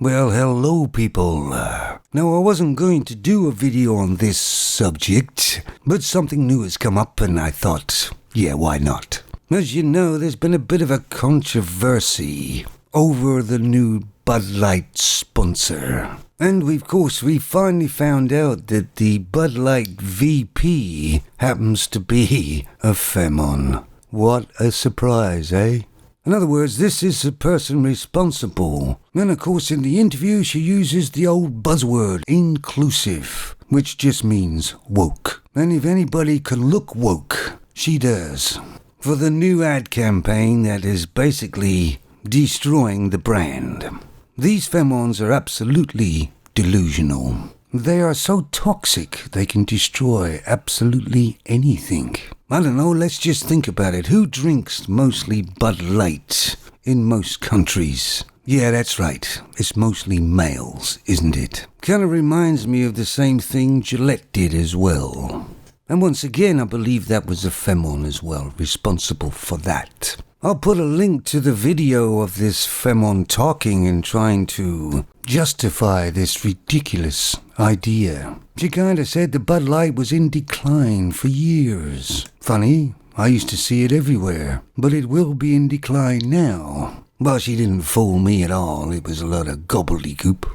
Well, hello people. Now I wasn't going to do a video on this subject, but something new has come up and I thought, yeah, why not? As you know, there's been a bit of a controversy over the new BudLight sponsor. And we finally found out that the BudLight VP happens to be a femon. What a surprise, eh? In other words, this is the person responsible. And of course, in the interview, she uses the old buzzword, inclusive, which just means woke. And if anybody can look woke, she does. For the new ad campaign that is basically destroying the brand. These femons are absolutely delusional. They are so toxic, they can destroy absolutely anything. I don't know, let's just think about it. Who drinks mostly Bud Light in most countries? Yeah, that's right. It's mostly males, isn't it? Kind of reminds me of the same thing Gillette did as well. And once again, I believe that was a femon as well, responsible for that. I'll put a link to the video of this femon talking and trying to justify this ridiculous idea. She kind of said the Bud Light was in decline for years. Funny, I used to see it everywhere, but it will be in decline now. Well, she didn't fool me at all. It was a lot of gobbledygook.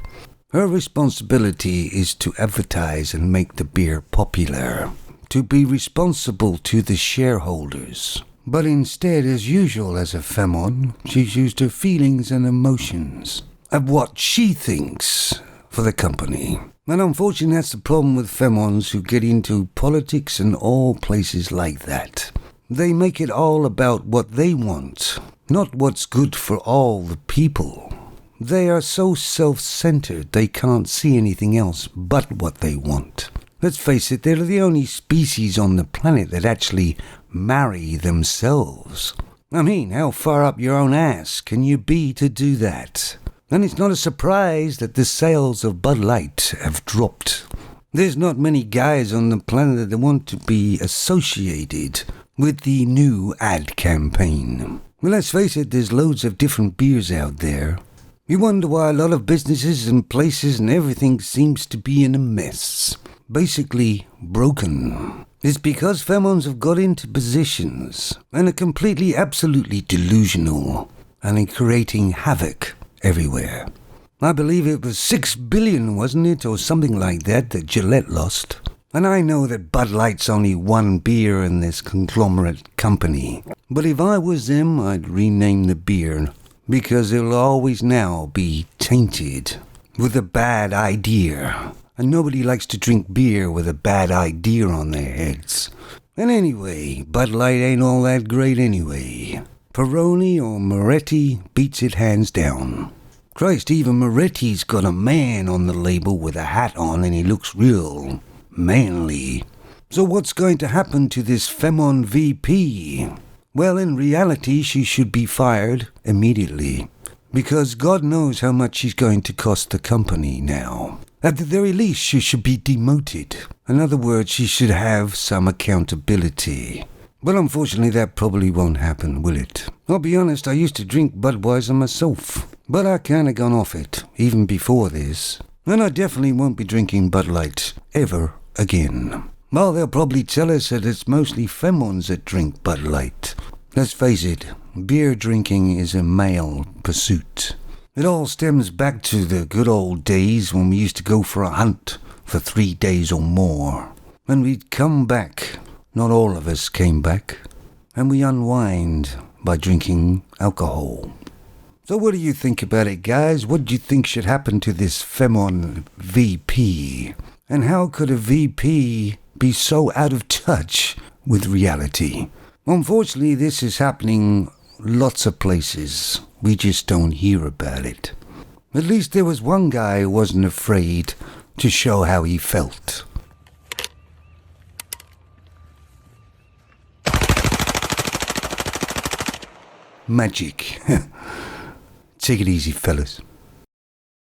Her responsibility is to advertise and make the beer popular, to be responsible to the shareholders. But instead, as usual as a femon, she's used her feelings and emotions of what she thinks for the company. And unfortunately, that's the problem with femons who get into politics and all places like that. They make it all about what they want, not what's good for all the people. They are so self-centered, they can't see anything else but what they want. Let's face it, they're the only species on the planet that actually marry themselves. I mean, how far up your own ass can you be to do that? And it's not a surprise that the sales of Bud Light have dropped. There's not many guys on the planet that want to be associated with the new ad campaign. Well, let's face it, there's loads of different beers out there. You wonder why a lot of businesses and places and everything seems to be in a mess. Basically broken. It's because femons have got into positions and are completely, absolutely delusional and are creating havoc everywhere. I believe it was 6 billion, wasn't it, or something like that Gillette lost. And I know that Bud Light's only one beer in this conglomerate company. But if I was them, I'd rename the beer because it'll always now be tainted with a bad idea. And nobody likes to drink beer with a bad idea on their heads. And anyway, Bud Light ain't all that great anyway. Peroni or Moretti beats it hands down. Christ, even Moretti's got a man on the label with a hat on and he looks real manly. So what's going to happen to this femon VP? Well, in reality, she should be fired immediately. Because God knows how much she's going to cost the company now. At the very least, she should be demoted. In other words, she should have some accountability. But unfortunately, that probably won't happen, will it? I'll be honest, I used to drink Budweiser myself. But I kind of gone off it, even before this. And I definitely won't be drinking Bud Light ever again. Well, they'll probably tell us that it's mostly femons that drink Bud Light. Let's face it, beer drinking is a male pursuit. It all stems back to the good old days when we used to go for a hunt for 3 days or more. And we'd come back. Not all of us came back. And we unwind by drinking alcohol. So what do you think about it, guys? What do you think should happen to this femon VP? And how could a VP be so out of touch with reality? Unfortunately, this is happening lots of places. We just don't hear about it. At least there was one guy who wasn't afraid to show how he felt. Magic. Take it easy, fellas.